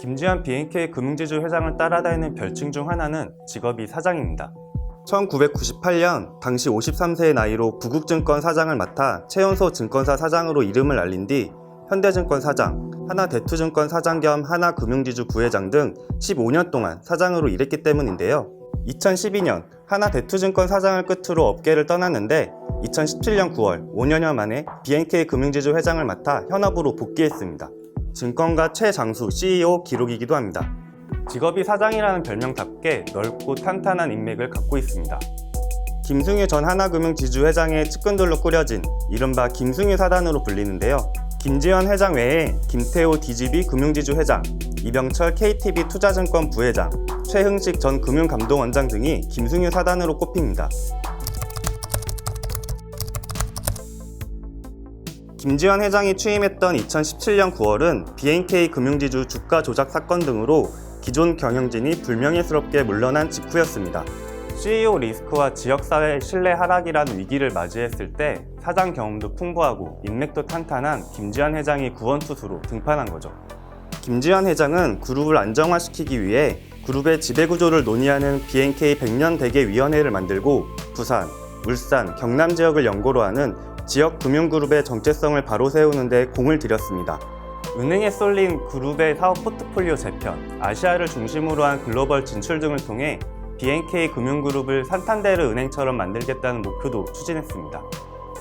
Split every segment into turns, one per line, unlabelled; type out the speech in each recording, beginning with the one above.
김지한 BNK 금융지주 회장을 따라다니는 별칭 중 하나는 직업이 사장입니다. 1998년 당시 53세의 나이로 부국증권 사장을 맡아 최연소 증권사 사장으로 이름을 알린 뒤 현대증권 사장, 하나대투증권 사장 겸 하나금융지주 부회장 등 15년 동안 사장으로 일했기 때문인데요. 2012년 하나대투증권 사장을 끝으로 업계를 떠났는데 2017년 9월 5년여 만에 BNK 금융지주 회장을 맡아 현업으로 복귀했습니다. 증권가 최장수 CEO 기록이기도 합니다. 직업이 사장이라는 별명답게 넓고 탄탄한 인맥을 갖고 있습니다. 김승유 전 하나금융지주 회장의 측근들로 꾸려진 이른바 김승유 사단으로 불리는데요. 김지현 회장 외에 김태호 DGB 금융지주 회장, 이병철 KTB 투자증권 부회장, 최흥식 전 금융감독원장 등이 김승유 사단으로 꼽힙니다. 김지현 회장이 취임했던 2017년 9월은 BNK 금융지주 주가 조작 사건 등으로 기존 경영진이 불명예스럽게 물러난 직후였습니다. CEO 리스크와 지역사회 신뢰 하락이라는 위기를 맞이했을 때 사장 경험도 풍부하고 인맥도 탄탄한 김지한 회장이 구원투수로 등판한 거죠. 김지한 회장은 그룹을 안정화시키기 위해 그룹의 지배구조를 논의하는 BNK 100년 대계위원회를 만들고 부산, 울산, 경남 지역을 연고로 하는 지역 금융그룹의 정체성을 바로 세우는 데 공을 들였습니다. 은행에 쏠린 그룹의 사업 포트폴리오 재편, 아시아를 중심으로 한 글로벌 진출 등을 통해 BNK 금융그룹을 산탄데르 은행처럼 만들겠다는 목표도 추진했습니다.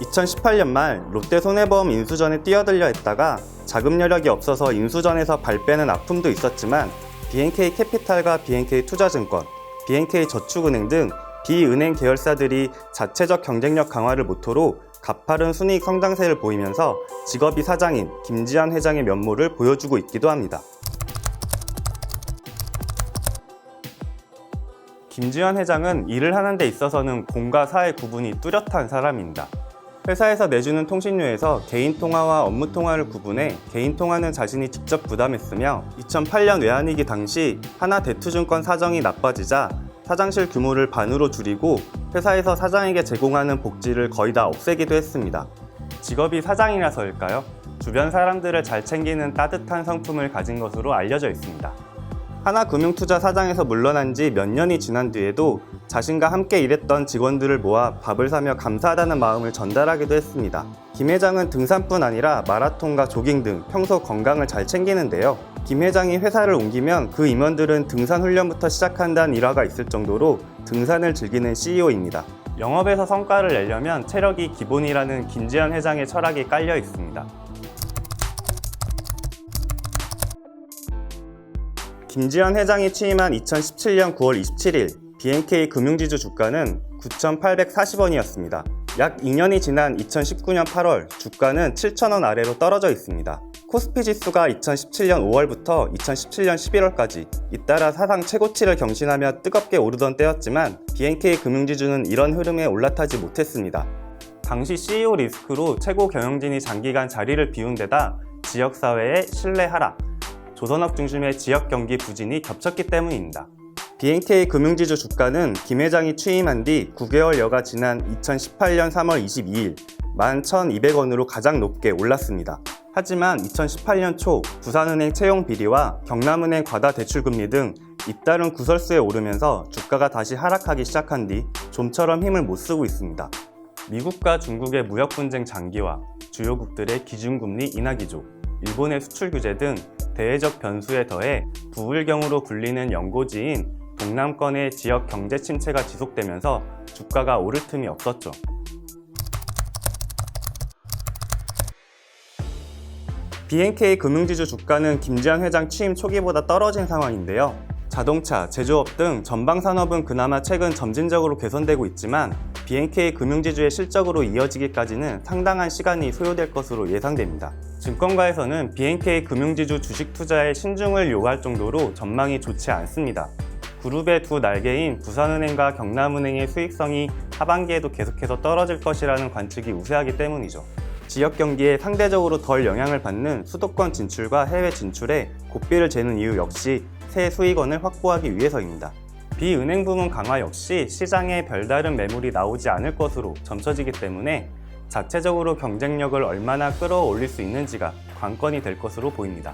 2018년 말 롯데손해보험 인수전에 뛰어들려 했다가 자금 여력이 없어서 인수전에서 발 빼는 아픔도 있었지만 BNK 캐피탈과 BNK 투자증권, BNK 저축은행 등 비은행 계열사들이 자체적 경쟁력 강화를 모토로 가파른 순이익 성장세를 보이면서 직업이 사장인 김지한 회장의 면모를 보여주고 있기도 합니다. 김지한 회장은 일을 하는 데 있어서는 공과 사의 구분이 뚜렷한 사람입니다. 회사에서 내주는 통신료에서 개인 통화와 업무 통화를 구분해 개인 통화는 자신이 직접 부담했으며 2008년 외환위기 당시 하나대투증권 사정이 나빠지자 사장실 규모를 반으로 줄이고 회사에서 사장에게 제공하는 복지를 거의 다 없애기도 했습니다. 직업이 사장이라서일까요? 주변 사람들을 잘 챙기는 따뜻한 성품을 가진 것으로 알려져 있습니다. 하나금융투자 사장에서 물러난 지 몇 년이 지난 뒤에도 자신과 함께 일했던 직원들을 모아 밥을 사며 감사하다는 마음을 전달하기도 했습니다. 김 회장은 등산뿐 아니라 마라톤과 조깅 등 평소 건강을 잘 챙기는데요. 김 회장이 회사를 옮기면 그 임원들은 등산 훈련부터 시작한다는 일화가 있을 정도로 등산을 즐기는 CEO입니다. 영업에서 성과를 내려면 체력이 기본이라는 김지한 회장의 철학이 깔려 있습니다. 김지한 회장이 취임한 2017년 9월 27일 BNK 금융지주 주가는 9,840원이었습니다. 약 2년이 지난 2019년 8월 주가는 7,000원 아래로 떨어져 있습니다. 코스피 지수가 2017년 5월부터 2017년 11월까지 잇따라 사상 최고치를 경신하며 뜨겁게 오르던 때였지만 BNK 금융지주는 이런 흐름에 올라타지 못했습니다. 당시 CEO 리스크로 최고 경영진이 장기간 자리를 비운 데다 지역사회의 신뢰 하락, 조선업 중심의 지역 경기 부진이 겹쳤기 때문입니다. BNK 금융지주 주가는 김 회장이 취임한 뒤 9개월여가 지난 2018년 3월 22일 11,200원으로 가장 높게 올랐습니다. 하지만 2018년 초 부산은행 채용 비리와 경남은행 과다 대출금리 등 잇따른 구설수에 오르면서 주가가 다시 하락하기 시작한 뒤 좀처럼 힘을 못 쓰고 있습니다. 미국과 중국의 무역 분쟁 장기화, 주요국들의 기준금리 인하 기조, 일본의 수출 규제 등 대외적 변수에 더해 부울경으로 불리는 연고지인 동남권의 지역 경제 침체가 지속되면서 주가가 오를 틈이 없었죠. BNK 금융지주 주가는 김지한 회장 취임 초기보다 떨어진 상황인데요. 자동차, 제조업 등 전방 산업은 그나마 최근 점진적으로 개선되고 있지만 BNK 금융지주의 실적으로 이어지기까지는 상당한 시간이 소요될 것으로 예상됩니다. 증권가에서는 BNK 금융지주 주식 투자에 신중을 요구할 정도로 전망이 좋지 않습니다. 그룹의 두 날개인 부산은행과 경남은행의 수익성이 하반기에도 계속해서 떨어질 것이라는 관측이 우세하기 때문이죠. 지역 경기에 상대적으로 덜 영향을 받는 수도권 진출과 해외 진출에 고삐를 재는 이유 역시 새 수익원을 확보하기 위해서입니다. 비은행 부문 강화 역시 시장에 별다른 매물이 나오지 않을 것으로 점쳐지기 때문에 자체적으로 경쟁력을 얼마나 끌어올릴 수 있는지가 관건이 될 것으로 보입니다.